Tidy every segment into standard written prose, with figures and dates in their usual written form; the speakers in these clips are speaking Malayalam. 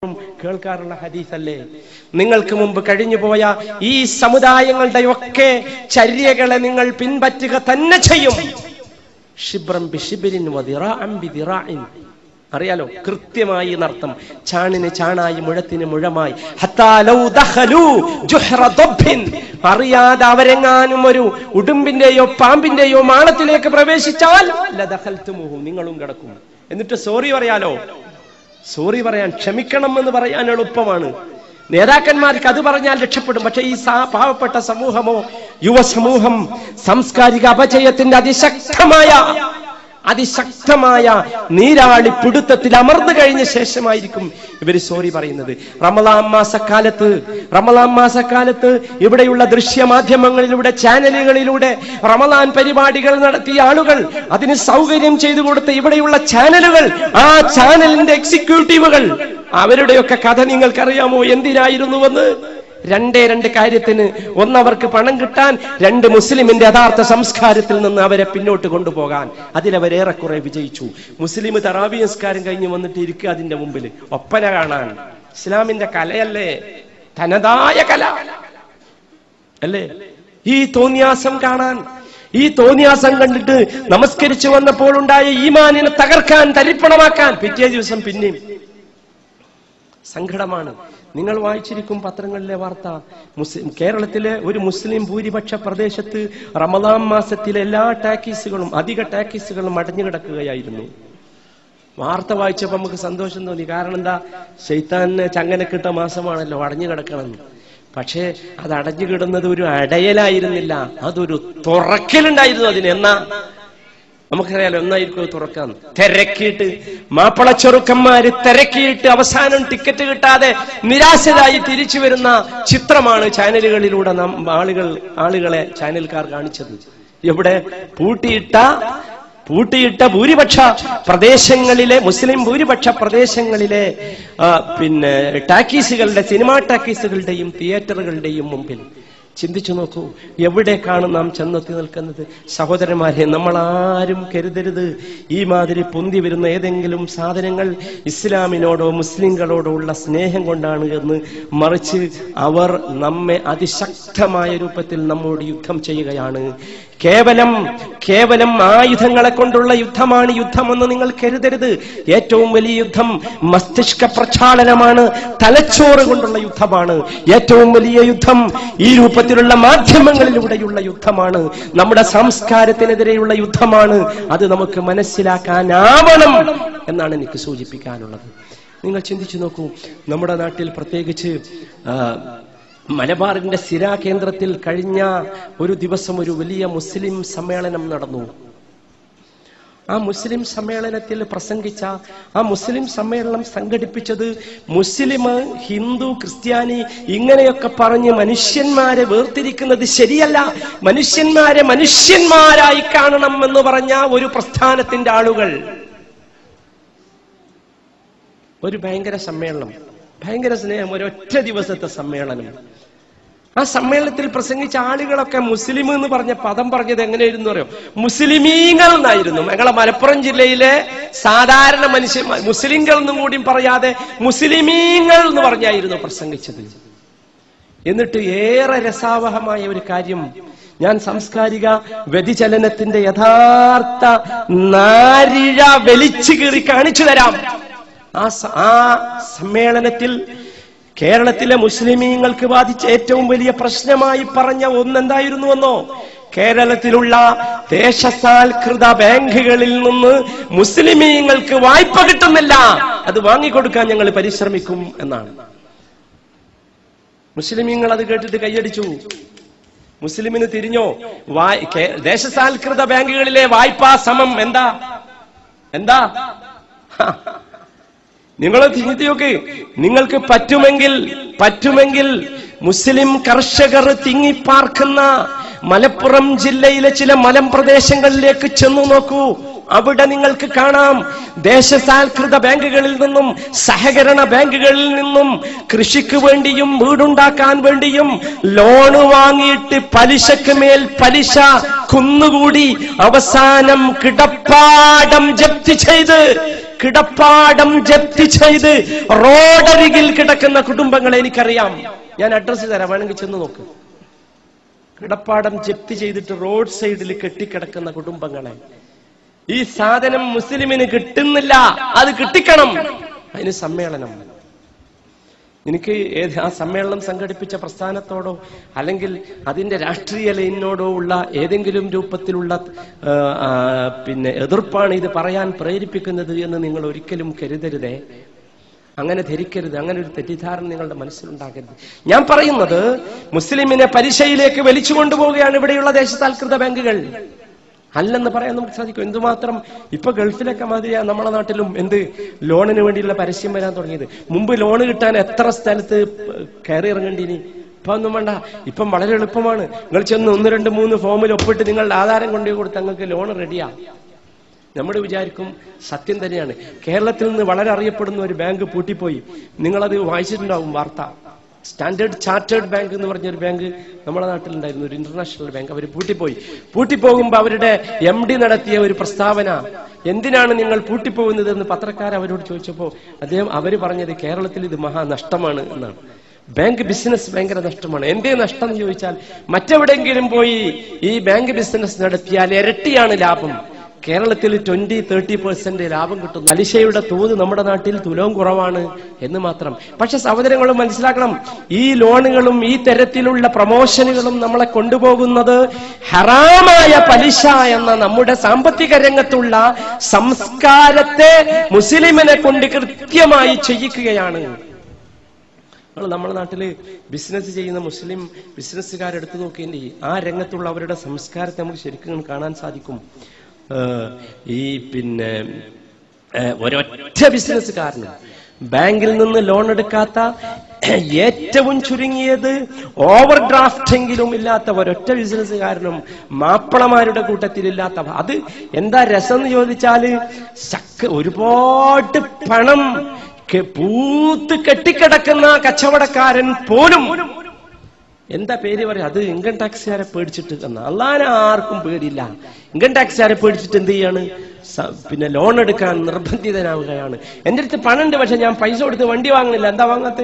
കേൾക്കാറുള്ള ഹദീസല്ലേ? നിങ്ങൾക്ക് മുമ്പ് കഴിഞ്ഞുപോയ ഈ സമുദായങ്ങളുടെ ഒക്കെ ചര്യകളെ നിങ്ങൾ പിൻപറ്റുക തന്നെ ചെയ്യും. ഷിബ്റൻ ബിഷിബ്രിൻ വദിറാഅൻ ബിദിറാഇൻ. അറിയാലോ കൃത്യമായി എന്നർത്ഥം. ചാണിന് ചാണായി മുഴത്തിന് മുഴമായി. ഹത്താ ലൗ ദഖലു ജുഹ്റ ദബ്ബിൻ. അറിയാതെ അവരെങ്ങാനും ഒരു ഉടുമ്പിന്റെയോ പാമ്പിന്റെയോ മാളത്തിലേക്ക് പ്രവേശിച്ചാൽ ലദഖൽതുമുഹു, നിങ്ങളും കിടക്കും. എന്നിട്ട് സോറി പറയാലോ. സോറി പറയാൻ, ക്ഷമിക്കണം എന്ന് പറയാൻ എളുപ്പമാണ്. നേതാക്കന്മാർക്ക് അത് പറഞ്ഞാൽ രക്ഷപ്പെടും. പക്ഷെ ഈ പാവപ്പെട്ട സമൂഹമോ യുവസമൂഹം സാംസ്കാരിക അപചയത്തിന്റെ അതിശക്തമായ നീരാളി പിടുത്തത്തിൽ അമർന്നു കഴിഞ്ഞ ശേഷമായിരിക്കും ഇവര് സോറി പറയുന്നത്. റമളാൻ മാസക്കാലത്ത് ഇവിടെയുള്ള ദൃശ്യമാധ്യമങ്ങളിലൂടെ, ചാനലുകളിലൂടെ റമളാൻ പരിപാടികൾ നടത്തിയ ആളുകൾ, അതിന് സൗകര്യം ചെയ്തു കൊടുത്ത ഇവിടെയുള്ള ചാനലുകൾ, ആ ചാനലിന്റെ എക്സിക്യൂട്ടീവുകൾ, അവരുടെയൊക്കെ കഥ നിങ്ങൾക്കറിയാമോ? എന്തിനായിരുന്നുവെന്ന്? രണ്ട് കാര്യത്തിന്. ഒന്ന്, അവർക്ക് പണം കിട്ടാൻ. രണ്ട്, മുസ്ലിമിന്റെ യഥാർത്ഥ സംസ്കാരത്തിൽ നിന്ന് അവരെ പിന്നോട്ട് കൊണ്ടുപോകാൻ. അതിലവരേറെക്കുറെ വിജയിച്ചു. മുസ്ലിം തറാവീഹ് നിസ്കാരം കഴിഞ്ഞ് വന്നിട്ട് ഇരിക്കുക അതിന്റെ മുമ്പിൽ ഒപ്പന കാണാൻ. ഇസ്ലാമിന്റെ കലയല്ലേ, തനതായ കല അല്ലേ? ഈ തോന്നിയാസം കാണാൻ, ഈ തോന്നിയാസം കണ്ടിട്ട് നമസ്കരിച്ചു വന്നപ്പോൾ ഉണ്ടായ ഈമാനിനെ തകർക്കാൻ, തരിപ്പണമാക്കാൻ പിറ്റേ ദിവസം പിന്നെയും സങ്കടമാണ്. നിങ്ങൾ വായിച്ചിരിക്കും പത്രങ്ങളിലെ വാർത്ത. കേരളത്തിലെ ഒരു മുസ്ലിം ഭൂരിപക്ഷ പ്രദേശത്ത് റമളാൻ മാസത്തിലെ എല്ലാ ടാക്കീസുകളും, അധിക ടാക്കീസുകളും അടഞ്ഞു കിടക്കുകയായിരുന്നു. വാർത്ത വായിച്ചപ്പോ നമുക്ക് സന്തോഷം തോന്നി. കാരണം എന്താ? ശൈത്താനെ ചങ്ങനക്കിട്ട മാസമാണല്ലോ, അടഞ്ഞു കിടക്കണം. പക്ഷേ അത് അടഞ്ഞു കിടന്നത് ഒരു അടയലായിരുന്നില്ല, അതൊരു തുറക്കലുണ്ടായിരുന്നു. അതിന് എന്നാ നമുക്കറിയാലോ, എന്നായിരിക്കും തുറക്കാൻ? തിരക്കിയിട്ട് മാപ്പിളച്ചെറുക്കന്മാര് തിരക്കിയിട്ട് അവസാനം ടിക്കറ്റ് കിട്ടാതെ നിരാശരായി തിരിച്ചു വരുന്ന ചിത്രമാണ് ചാനലുകളിലൂടെ ആളുകളെ ചാനൽക്കാർ കാണിച്ചത്. ഇവിടെ പൂട്ടിയിട്ട ഭൂരിപക്ഷ പ്രദേശങ്ങളിലെ, മുസ്ലിം ഭൂരിപക്ഷ പ്രദേശങ്ങളിലെ ടാക്കീസുകളുടെ, സിനിമാ ടാക്കീസുകളുടെയും തിയേറ്ററുകളുടെയും മുമ്പിൽ ചിന്തിച്ചു നോക്കൂ, എവിടേക്കാണ് നാം ചെന്നെത്തി നിൽക്കുന്നത്? സഹോദരന്മാരെ, നമ്മളാരും കരുതരുത് ഈ മാതിരി പൊന്തി വരുന്ന ഏതെങ്കിലും സാധനങ്ങൾ ഇസ്ലാമിനോടോ മുസ്ലിങ്ങളോടോ ഉള്ള സ്നേഹം കൊണ്ടാണ് എന്ന്. മറിച്ച് അവർ നമ്മെ അതിശക്തമായ രൂപത്തിൽ നമ്മോട് യുദ്ധം ചെയ്യുകയാണ്. കേവലം ആയുധങ്ങളെ കൊണ്ടുള്ള യുദ്ധമാണ് യുദ്ധമെന്ന് നിങ്ങൾ കരുതരുത്. ഏറ്റവും വലിയ യുദ്ധം മസ്തിഷ്ക പ്രക്ഷാളനമാണ്, തലച്ചോറ് കൊണ്ടുള്ള യുദ്ധമാണ്. ഏറ്റവും വലിയ യുദ്ധം ഈ രൂപത്തിലുള്ള മാധ്യമങ്ങളിലൂടെയുള്ള യുദ്ധമാണ്. നമ്മുടെ സംസ്കാരത്തിനെതിരെയുള്ള യുദ്ധമാണ്. അത് നമുക്ക് മനസ്സിലാക്കാനാവണം എന്നാണ് എനിക്ക് സൂചിപ്പിക്കാനുള്ളത്. നിങ്ങൾ ചിന്തിച്ചു നോക്കൂ, നമ്മുടെ നാട്ടിൽ പ്രത്യേകിച്ച് മലബാറിന്റെ സിരാ കേന്ദ്രത്തിൽ കഴിഞ്ഞ ഒരു ദിവസം ഒരു വലിയ മുസ്ലിം സമ്മേളനം നടന്നു. ആ മുസ്ലിം സമ്മേളനത്തിൽ പ്രസംഗിച്ച, ആ മുസ്ലിം സമ്മേളനം സംഘടിപ്പിച്ചത് മുസ്ലിം, ഹിന്ദു, ക്രിസ്ത്യാനി ഇങ്ങനെയൊക്കെ പറഞ്ഞ് മനുഷ്യന്മാരെ വേർതിരിക്കുന്നത് ശരിയല്ല, മനുഷ്യന്മാരെ മനുഷ്യന്മാരായി കാണണം എന്ന് പറഞ്ഞ ഒരു പ്രസ്ഥാനത്തിന്റെ ആളുകൾ. ഒരു ഭയങ്കര സമ്മേളനം, ഭയങ്കര സ്നേഹം, ഒരൊറ്റ ദിവസത്തെ സമ്മേളനം. ആ സമ്മേളനത്തിൽ പ്രസംഗിച്ച ആളുകളൊക്കെ മുസ്ലിം എന്ന് പറഞ്ഞ പദം പറഞ്ഞത് എങ്ങനെയായിരുന്നു അറിയോ? മുസ്ലിമീങ്ങൾ എന്നായിരുന്നു. ഞങ്ങളെ മലപ്പുറം ജില്ലയിലെ സാധാരണ മനുഷ്യന്മാർ, മുസ്ലിങ്ങൾ എന്നും കൂടിയും പറയാതെ മുസ്ലിമീങ്ങൾ എന്ന് പറഞ്ഞായിരുന്നു പ്രസംഗിച്ചത്. എന്നിട്ട് ഏറെ രസാവഹമായ ഒരു കാര്യം, ഞാൻ സാംസ്കാരിക വ്യതിചലനത്തിന്റെ യഥാർത്ഥ നാരിഴ വലിച്ചു കീറി കാണിച്ചു തരാം. ആ സമ്മേളനത്തിൽ കേരളത്തിലെ മുസ്ലിമീങ്ങൾക്ക് ബാധിച്ച ഏറ്റവും വലിയ പ്രശ്നമായി പറഞ്ഞ ഒന്നെന്തായിരുന്നുവെന്നോ? കേരളത്തിലുള്ള ദേശസാൽകൃത ബാങ്കുകളിൽ നിന്ന് മുസ്ലിമീങ്ങൾക്ക് വായ്പ കിട്ടുന്നില്ല, അത് വാങ്ങിക്കൊടുക്കാൻ ഞങ്ങൾ പരിശ്രമിക്കും എന്നാണ്. മുസ്ലിമീങ്ങൾ അത് കേട്ടിട്ട് കൈയടിച്ചു. മുസ്ലിമിന് തിരിഞ്ഞോ? ദേശസാൽകൃത ബാങ്കുകളിലെ വായ്പാ സമം എന്താ? നിങ്ങൾ ചിന്തിയൊക്കെ, നിങ്ങൾക്ക് പറ്റുമെങ്കിൽ മുസ്ലിം കർഷകർ തിങ്ങിപ്പാർക്കുന്ന മലപ്പുറം ജില്ലയിലെ ചില മലമ്പ്രദേശങ്ങളിലേക്ക് ചെന്നു നോക്കൂ. അവിടെ നിങ്ങൾക്ക് കാണാം ദേശസാൽകൃത ബാങ്കുകളിൽ നിന്നും സഹകരണ ബാങ്കുകളിൽ നിന്നും കൃഷിക്ക് വേണ്ടിയും വീടുണ്ടാക്കാൻ വേണ്ടിയും ലോണ് വാങ്ങിയിട്ട് പലിശക്ക് മേൽ പലിശ കുന്നുകൂടി അവസാനം കിടപ്പാടം ജപ്തി ചെയ്ത് കിടപ്പാടം ജപ്തി ചെയ്ത് റോഡരികിൽ കിടക്കുന്ന കുടുംബങ്ങളെ എനിക്കറിയാം. ഞാൻ അഡ്രസ് തരാം, വേണമെങ്കിൽ ചെന്ന് നോക്ക്. കിടപ്പാടം ജപ്തി ചെയ്തിട്ട് റോഡ് സൈഡിൽ കെട്ടിക്കിടക്കുന്ന കുടുംബങ്ങളെ. ഈ സാധനം മുസ്ലിമിന് കിട്ടുന്നില്ല, അത് കിട്ടിക്കണം. അതിന് സമ്മേളനം. എനിക്ക് ആ സമ്മേളനം സംഘടിപ്പിച്ച പ്രസ്ഥാനത്തോടോ അല്ലെങ്കിൽ അതിന്റെ രാഷ്ട്രീയ ലൈനിനോടോ ഉള്ള ഏതെങ്കിലും രൂപത്തിലുള്ള എതിർപ്പാണ് ഇത് പറയാൻ പ്രേരിപ്പിക്കുന്നത് എന്ന് നിങ്ങൾ ഒരിക്കലും കരുതരുതേ. അങ്ങനെ ധരിക്കരുത്. അങ്ങനെ ഒരു തെറ്റിദ്ധാരണ നിങ്ങളുടെ മനസ്സിലുണ്ടാകരുത്. ഞാൻ പറയുന്നത് മുസ്ലിമിനെ പലിശയിലേക്ക് വലിച്ചു കൊണ്ടുപോവുകയാണ് ഇവിടെയുള്ള ദേശസാൽകൃത ബാങ്കുകൾ. അല്ലെന്ന് പറയാൻ നമുക്ക് സാധിക്കും. എന്തുമാത്രം ഇപ്പൊ ഗൾഫിലൊക്കെ മാതിരിയാ നമ്മളെ നാട്ടിലും ലോണിന് വേണ്ടിയുള്ള പരസ്യം വരാൻ തുടങ്ങിയത്. മുമ്പ് ലോണ് കിട്ടാൻ എത്ര സ്ഥലത്ത് കയറി ഇറങ്ങേണ്ടിനി. ഇപ്പൊ ഒന്നും വേണ്ട, ഇപ്പം വളരെ എളുപ്പമാണ്. നിങ്ങൾ ചെന്ന് 1, 2, 3 ഫോമിൽ ഒപ്പിട്ട് നിങ്ങളുടെ ആധാരം കൊണ്ടുപോയി കൊടുത്ത് നിങ്ങൾക്ക് ലോൺ റെഡിയാ. നമ്മൾ വിചാരിക്കും സത്യം തന്നെയാണ്. കേരളത്തിൽ നിന്ന് വളരെ അറിയപ്പെടുന്ന ഒരു ബാങ്ക് പൂട്ടിപ്പോയി. നിങ്ങളത് വായിച്ചിട്ടുണ്ടാവും വാർത്ത. സ്റ്റാൻഡേർഡ് ചാർട്ടേഡ് ബാങ്ക് എന്ന് പറഞ്ഞൊരു ബാങ്ക് നമ്മുടെ നാട്ടിലുണ്ടായിരുന്നു, ഒരു ഇന്റർനാഷണൽ ബാങ്ക്. അവർ പൂട്ടിപ്പോകുമ്പോ അവരുടെ MD നടത്തിയ ഒരു പ്രസ്താവന, എന്തിനാണ് നിങ്ങൾ പൂട്ടിപ്പോകുന്നത് എന്ന് പത്രക്കാർ അവരോട് ചോദിച്ചപ്പോ അവര് പറഞ്ഞത് കേരളത്തിൽ ഇത് മഹാനഷ്ടമാണ് എന്നാണ്. ബാങ്ക് ബിസിനസ് ഭയങ്കര നഷ്ടമാണ്. എന്തേ നഷ്ടം എന്ന് ചോദിച്ചാൽ, മറ്റെവിടെയെങ്കിലും പോയി ഈ ബാങ്ക് ബിസിനസ് നടത്തിയാൽ ഇരട്ടിയാണ് ലാഭം. കേരളത്തിൽ 20-30% ലാഭം കിട്ടും. പലിശയുടെ തോത് നമ്മുടെ നാട്ടിൽ തുലവും കുറവാണ് എന്ന് മാത്രം. പക്ഷെ സഹോദരങ്ങളും മനസ്സിലാക്കണം, ഈ ലോണുകളും ഈ തരത്തിലുള്ള പ്രമോഷനുകളും നമ്മളെ കൊണ്ടുപോകുന്നത് ഹറാമായ പലിശ എന്ന നമ്മുടെ സാമ്പത്തിക രംഗത്തുള്ള സംസ്കാരത്തെ മുസ്ലിമിനെ കൊണ്ട് കൃത്യമായി ചെയ്യിക്കുകയാണ്. നമ്മുടെ നാട്ടില് ബിസിനസ് ചെയ്യുന്ന മുസ്ലിം ബിസിനസ്സുകാരെടുത്തു നോക്കേണ്ടി ആ രംഗത്തുള്ള അവരുടെ സംസ്കാരത്തെ നമുക്ക് ശരിക്കും കാണാൻ സാധിക്കും. ഈ ഒരൊറ്റ ബിസിനസ്സുകാരനും ബാങ്കിൽ നിന്ന് ലോൺ എടുക്കാത്ത, ഏറ്റവും ചുരുങ്ങിയത് ഓവർ ഡ്രാഫ്റ്റെങ്കിലും ഇല്ലാത്ത ഒരൊറ്റ ബിസിനസ്സുകാരനും മാപ്പിളമാരുടെ കൂട്ടത്തിലില്ലാത്ത. അത് എന്താ രസം എന്ന് ചോദിച്ചാല്, ഒരുപാട് പണം പൂത്ത് കെട്ടിക്കിടക്കുന്ന കച്ചവടക്കാരൻ പോലും എന്താ പേര് പറയാ, അത് ഇൻകം ടാക്സുകാരെ പേടിച്ചിട്ട് എന്നാ. അള്ളാനെ ആർക്കും പേടിയില്ല. ഇൻകം ടാക്സുകാരെ പേടിച്ചിട്ട് എന്ത് ചെയ്യാണ്, ലോൺ എടുക്കാൻ നിർബന്ധിതനാവുകയാണ്. എന്റെ അടുത്ത് പണമുണ്ട്, പക്ഷെ ഞാൻ പൈസ കൊടുത്ത് വണ്ടി വാങ്ങുന്നില്ല. എന്താ വാങ്ങാത്ത?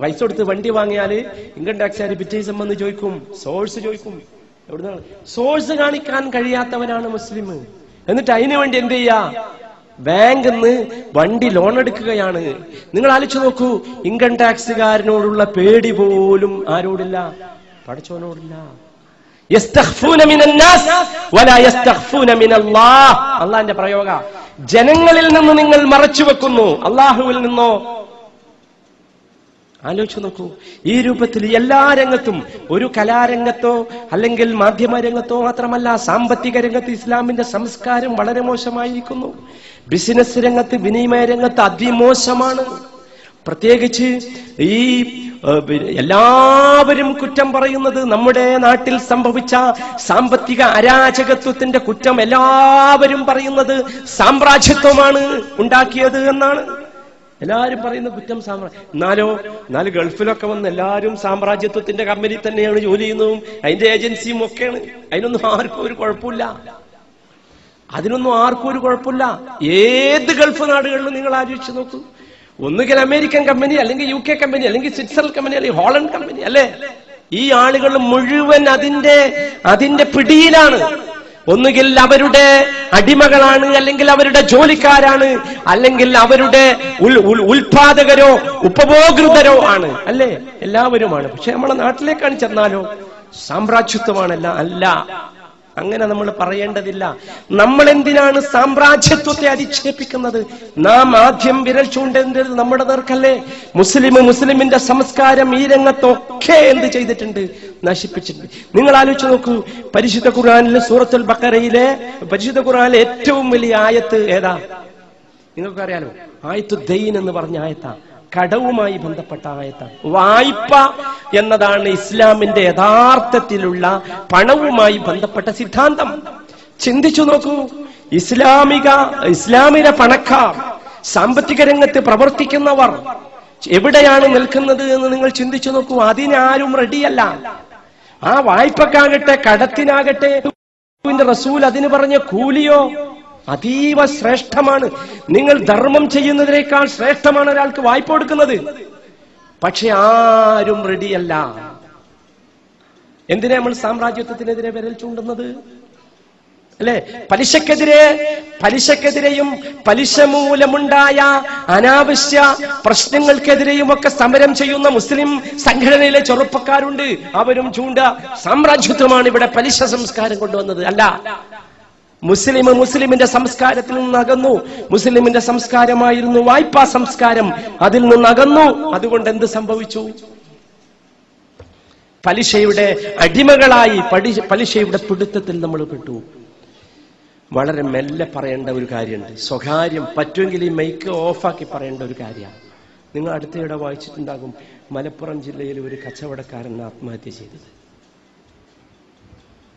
പൈസ കൊടുത്ത് വണ്ടി വാങ്ങിയാല് ഇൻകം ടാക്സുകാർ പിറ്റേ ദിവസം വന്ന് ചോദിക്കും, സോഴ്സ് ചോദിക്കും. എവിടുന്നാണ്? സോഴ്സ് കാണിക്കാൻ കഴിയാത്തവനാണ് മുസ്ലിം. എന്നിട്ട് അതിനു വേണ്ടി എന്ത് ചെയ്യാ, ബാങ്കിൽ നിന്ന് വണ്ടി ലോൺ എടുക്കുകയാണ്. നിങ്ങൾ ആലോചിച്ച് നോക്കൂ, ഇൻകം ടാക്സുകാരനോടുള്ള പേടി പോലും ആരോടില്ല? പടച്ചോനോടില്ല. അള്ളാന്റെ പ്രയോഗ. ജനങ്ങളിൽ നിന്ന് നിങ്ങൾ മറച്ചു വെക്കുന്നു, അള്ളാഹുവിൽ നിന്നോ? ആലോചിച്ചു നോക്കൂ. ഈ രൂപത്തിൽ എല്ലാ രംഗത്തും, ഒരു കലാരംഗത്തോ അല്ലെങ്കിൽ മാധ്യമ രംഗത്തോ മാത്രമല്ല, സാമ്പത്തിക രംഗത്ത് ഇസ്ലാമിന്റെ സംസ്കാരം വളരെ മോശമായിരിക്കുന്നു. ബിസിനസ് രംഗത്ത്, വിനിമയ രംഗത്ത് അതിമോശമാണ്. പ്രത്യേകിച്ച് ഈ എല്ലാവരും കുറ്റം പറയുന്നത് നമ്മുടെ നാട്ടിൽ സംഭവിച്ച സാമ്പത്തിക അരാജകത്വത്തിന്റെ കുറ്റം എല്ലാവരും പറയുന്നത് സാമ്രാജ്യത്വമാണ് ഉണ്ടാക്കിയത് എന്നാണ്. എല്ലാരും പറയുന്ന കുറ്റം എന്നാലും ഗൾഫിലൊക്കെ വന്ന് എല്ലാവരും സാമ്രാജ്യത്വത്തിന്റെ കമ്പനി തന്നെയാണ് ജോലി ചെയ്യുന്നതും അതിന്റെ ഏജൻസിയും ഒക്കെയാണ്. അതിനൊന്നും ആർക്കും ഒരു കുഴപ്പമില്ല. ഏത് ഗൾഫ് നാടുകളിലും നിങ്ങൾ ആലോചിച്ച് നോക്കൂ. ഒന്നുകിൽ അമേരിക്കൻ കമ്പനി, അല്ലെങ്കിൽ UK കമ്പനി, അല്ലെങ്കിൽ സ്വിറ്റ്സർലൻഡ് കമ്പനി, അല്ലെങ്കിൽ ഹോളണ്ട് കമ്പനി, അല്ലേ? ഈ ആളുകൾ മുഴുവൻ അതിന്റെ പിടിയിലാണ്. ഒന്നുകിൽ അവരുടെ അടിമകളാണ്, അല്ലെങ്കിൽ അവരുടെ ജോലിക്കാരാണ്, അല്ലെങ്കിൽ അവരുടെ ഉൽപാദകരോ ഉപഭോക്തൃതരോ ആണ്, അല്ലേ? എല്ലാവരുമാണ്. പക്ഷെ നമ്മളെ നാട്ടിലേക്കാണ് ചെന്നാലോ സാമ്രാജ്യത്വമാണല്ല. അല്ല, അങ്ങനെ നമ്മൾ പറയേണ്ടതില്ല. നമ്മൾ എന്തിനാണ് സാമ്രാജ്യത്വത്തെ അധിക്ഷേപിക്കുന്നത്? നാം ആദ്യം വിരൽ ചൂണ്ടേണ്ടത് നമ്മുടെ നേർക്കല്ലേ? മുസ്ലിമിന്റെ സംസ്കാരം ഈ രംഗത്തൊക്കെ എന്ത് ചെയ്തിട്ടുണ്ട്? നശിപ്പിച്ചിട്ടുണ്ട്. നിങ്ങൾ ആലോചിച്ച് നോക്കൂ. പരിശുദ്ധ ഖുർആനിലെ സൂറത്തുൽ ബഖറയിലെ പരിശുദ്ധ ഖുർആനിലെ ഏറ്റവും വലിയ ആയത്ത് ഏതാ? നിങ്ങൾക്കറിയാലോ, ആയത്തു ദൈൻ എന്ന് പറഞ്ഞ ആയത്താ. കടവുമായി ബന്ധപ്പെട്ട ആയത്താണ്. വായ്പ എന്നതാണ് ഇസ്ലാമിന്റെ യഥാർത്ഥത്തിലുള്ള പണവുമായി ബന്ധപ്പെട്ട സിദ്ധാന്തം. ചിന്തിച്ചു നോക്കൂ. ഇസ്ലാമിലെ പണക്കാർ, സാമ്പത്തിക രംഗത്ത് പ്രവർത്തിക്കുന്നവർ എവിടെയാണ് നിൽക്കുന്നത് എന്ന് നിങ്ങൾ ചിന്തിച്ചു നോക്കൂ. അതിനാരും റെഡിയല്ല. ആ വായ്പക്കാകട്ടെ, കടത്തിനാകട്ടെ, റസൂൽ അതിന് പറഞ്ഞ കൂലിയോ അതീവ ശ്രേഷ്ഠമാണ്. നിങ്ങൾ ധർമ്മം ചെയ്യുന്നതിനേക്കാൾ ശ്രേഷ്ഠമാണ് ഒരാൾക്ക് വായ്പ കൊടുക്കുന്നത്. പക്ഷെ ആരും റെഡിയല്ല. എന്തിനാ നമ്മൾ സാമ്രാജ്യത്വത്തിനെതിരെ വിരൽ ചൂണ്ടുന്നത്? അല്ലെ? പലിശക്കെതിരെയും പലിശ മൂലമുണ്ടായ അനാവശ്യ പ്രശ്നങ്ങൾക്കെതിരെയും ഒക്കെ സമരം ചെയ്യുന്ന മുസ്ലിം സംഘടനയിലെ ചെറുപ്പക്കാരുണ്ട്. അവരും സാമ്രാജ്യത്വമാണ് ഇവിടെ പലിശ സംസ്കാരം കൊണ്ടുവന്നത്. അല്ല, മുസ്ലിമിന്റെ സംസ്കാരത്തിൽ നിന്നകന്നു. മുസ്ലിമിന്റെ സംസ്കാരമായിരുന്നു വായ്പാ സംസ്കാരം. അതിൽ നിന്നകന്നു. അതുകൊണ്ട് എന്ത് സംഭവിച്ചു? പലിശയുടെ അടിമകളായി, പലിശയുടെ പിടുത്തത്തിൽ നമ്മൾ പെട്ടു. വളരെ മെല്ലെ പറയേണ്ട ഒരു കാര്യമുണ്ട്, സ്വകാര്യം. പറ്റുമെങ്കിൽ ഈ മൈക്ക് ഓഫാക്കി പറയേണ്ട ഒരു കാര്യമാണ്. നിങ്ങൾ അടുത്തയിടെ വായിച്ചിട്ടുണ്ടാകും, മലപ്പുറം ജില്ലയിൽ ഒരു കച്ചവടക്കാരൻ ആത്മഹത്യ ചെയ്തത്.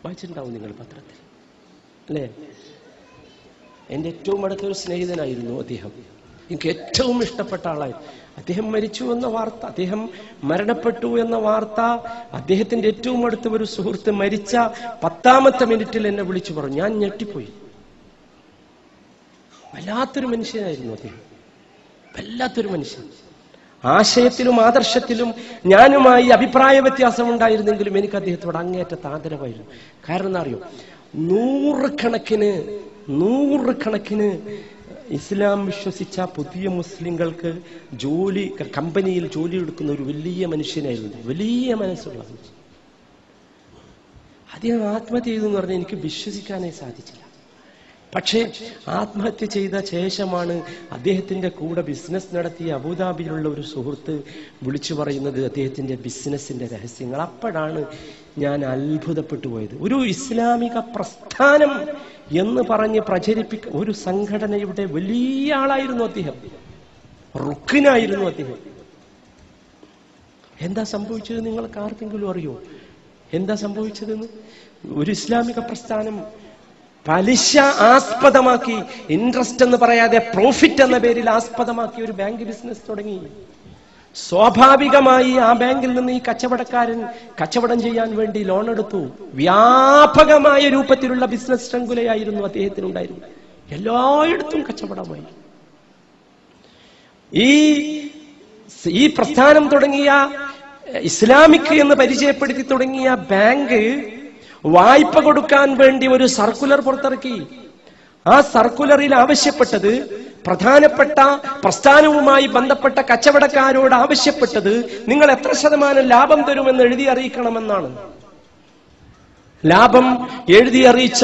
വായിച്ചിട്ടുണ്ടാവും നിങ്ങൾ പത്രത്തിൽ, അല്ലേ? എൻ്റെ ഏറ്റവും അടുത്തൊരു സ്നേഹിതനായിരുന്നു അദ്ദേഹം. എനിക്ക് ഏറ്റവും ഇഷ്ടപ്പെട്ട ആളായിരുന്നു. അദ്ദേഹം മരിച്ചു എന്ന വാർത്ത, അദ്ദേഹം മരണപ്പെട്ടു എന്ന വാർത്ത അദ്ദേഹത്തിന്റെ ഏറ്റവും അടുത്ത ഒരു സുഹൃത്ത് മരിച്ച 10ാമത്തെ മിനിറ്റിൽ എന്നെ വിളിച്ചു പറഞ്ഞു. ഞാൻ ഞെട്ടിപ്പോയി. വല്ലാത്തൊരു മനുഷ്യനായിരുന്നു അദ്ദേഹം, വല്ലാത്തൊരു മനുഷ്യൻ. ആശയത്തിലും ആദർശത്തിലും ഞാനുമായി അഭിപ്രായ വ്യത്യാസം ഉണ്ടായിരുന്നെങ്കിലും എനിക്ക് അദ്ദേഹത്തോട് അങ്ങേയറ്റത്തെ ആദരവായിരുന്നു. കാരണം എന്താ അറിയോ? നൂറുകണക്കിന് ഇസ്ലാം വിശ്വസിച്ച പുതിയ മുസ്ലിങ്ങൾക്ക് കമ്പനിയിൽ ജോലി എടുക്കുന്ന ഒരു വലിയ മനുഷ്യനായിരുന്നു, വലിയ മനസ്സുള്ള മനുഷ്യൻ. അദ്ദേഹം ആത്മഹത്യ ചെയ്തു എന്ന് പറഞ്ഞാൽ എനിക്ക് വിശ്വസിക്കാനേ സാധിച്ചില്ല. പക്ഷേ ആത്മഹത്യ ചെയ്ത ശേഷമാണ് അദ്ദേഹത്തിന്റെ കൂടെ ബിസിനസ് നടത്തിയ അബുദാബിയിലുള്ള ഒരു സുഹൃത്ത് വിളിച്ചു പറയുന്നത് അദ്ദേഹത്തിന്റെ ബിസിനസിന്റെ രഹസ്യങ്ങൾ. അപ്പോഴാണ് ഞാൻ അത്ഭുതപ്പെട്ടു പോയത്. ഒരു ഇസ്ലാമിക പ്രസ്ഥാനം എന്ന് പറഞ്ഞ് പ്രചരിപ്പിക്കുന്ന ഒരു സംഘടനയുടെ വലിയ ആളായിരുന്നു അദ്ദേഹം, റുക്കിനായിരുന്നു അദ്ദേഹം. എന്താ സംഭവിച്ചത് നിങ്ങൾക്ക് ആർക്കെങ്കിലും അറിയോ? എന്താ സംഭവിച്ചതെന്ന്? ഒരു ഇസ്ലാമിക പ്രസ്ഥാനം പലിശ ആസ്പദമാക്കി, ഇൻട്രസ്റ്റ് എന്ന് പറയാതെ പ്രോഫിറ്റ് എന്ന പേരിൽ ആസ്പദമാക്കി ഒരു ബാങ്ക് ബിസിനസ് തുടങ്ങി. സ്വാഭാവികമായി ആ ബാങ്കിൽ നിന്ന് ഈ കച്ചവടക്കാരൻ കച്ചവടം ചെയ്യാൻ വേണ്ടി ലോൺ എടുത്തു. വ്യാപകമായ രൂപത്തിലുള്ള ബിസിനസ് ശൃംഖലയായിരുന്നു അദ്ദേഹത്തിനുണ്ടായിരുന്നു. എല്ലായിടത്തും കച്ചവടമായി. ഈ പ്രസ്ഥാനം തുടങ്ങിയ, ഇസ്ലാമിക് എന്ന് പരിചയപ്പെടുത്തി തുടങ്ങിയ ബാങ്ക് വായ്പ കൊടുക്കാൻ വേണ്ടി ഒരു സർക്കുലർ പുറത്തിറക്കി. ആ സർക്കുലറിൽ ആവശ്യപ്പെട്ടത്, പ്രധാനപ്പെട്ട പ്രസ്ഥാനവുമായി ബന്ധപ്പെട്ട കച്ചവടക്കാരോട് ആവശ്യപ്പെട്ടത്, നിങ്ങൾ എത്ര ശതമാനം ലാഭം തരുമെന്ന് എഴുതി അറിയിക്കണമെന്നാണ്. ലാഭം എഴുതി അറിയിച്ച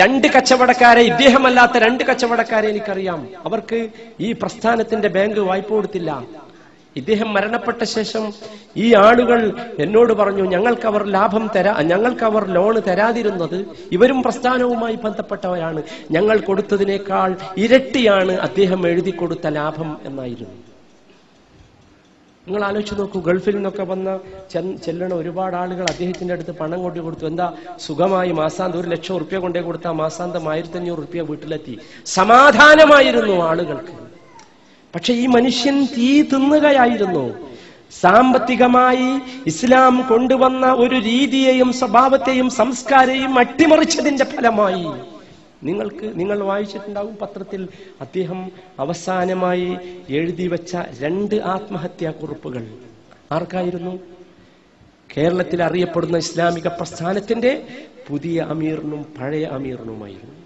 2 കച്ചവടക്കാരെ, ഇദ്ദേഹമല്ലാത്ത 2 കച്ചവടക്കാരെ എനിക്കറിയാം. അവർക്ക് ഈ പ്രസ്ഥാനത്തിന്റെ ബാങ്ക് വായ്പ കൊടുത്തില്ല. ഇദ്ദേഹം മരണപ്പെട്ട ശേഷം ഈ ആളുകൾ എന്നോട് പറഞ്ഞു, ഞങ്ങൾക്ക് അവർ ലോൺ തരാതിരുന്നത് ഇവരും പ്രസ്ഥാനവുമായി ബന്ധപ്പെട്ടവരാണ്, ഞങ്ങൾ കൊടുത്തതിനേക്കാൾ ഇരട്ടിയാണ് അദ്ദേഹം എഴുതി കൊടുത്ത ലാഭം എന്നായിരുന്നു. നിങ്ങൾ ആലോചിച്ച് നോക്കൂ, ഗൾഫിൽ നിന്നൊക്കെ ചെല്ലണ ഒരുപാട് ആളുകൾ അദ്ദേഹത്തിന്റെ അടുത്ത് പണം കൊണ്ടു കൊടുത്തു. എന്താ സുഖമായി മാസാന്തം 1 ലക്ഷം റുപ്യ കൊണ്ടേ കൊടുത്താൽ മാസാന്തം 1500 റുപ്യ വീട്ടിലെത്തി. സമാധാനമായിരുന്നു ആളുകൾക്ക്. പക്ഷെ ഈ മനുഷ്യൻ തീ തിന്നുകയായിരുന്നു. സാമ്പത്തികമായി ഇസ്ലാം കൊണ്ടുവന്ന ഒരു രീതിയെയും സ്വഭാവത്തെയും സംസ്കാരത്തെയും അട്ടിമറിച്ചതിന്റെ ഫലമായി നിങ്ങൾ വായിച്ചിട്ടുണ്ടാവും പത്രത്തിൽ, അദ്ദേഹം അവസാനമായി എഴുതി വെച്ച 2 ആത്മഹത്യാ കുറിപ്പുകൾ ആർക്കായിരുന്നു? കേരളത്തിൽ അറിയപ്പെടുന്ന ഇസ്ലാമിക പ്രസ്ഥാനത്തിന്റെ പുതിയ അമീറിനും പഴയ അമീറിനുമായിരുന്നു.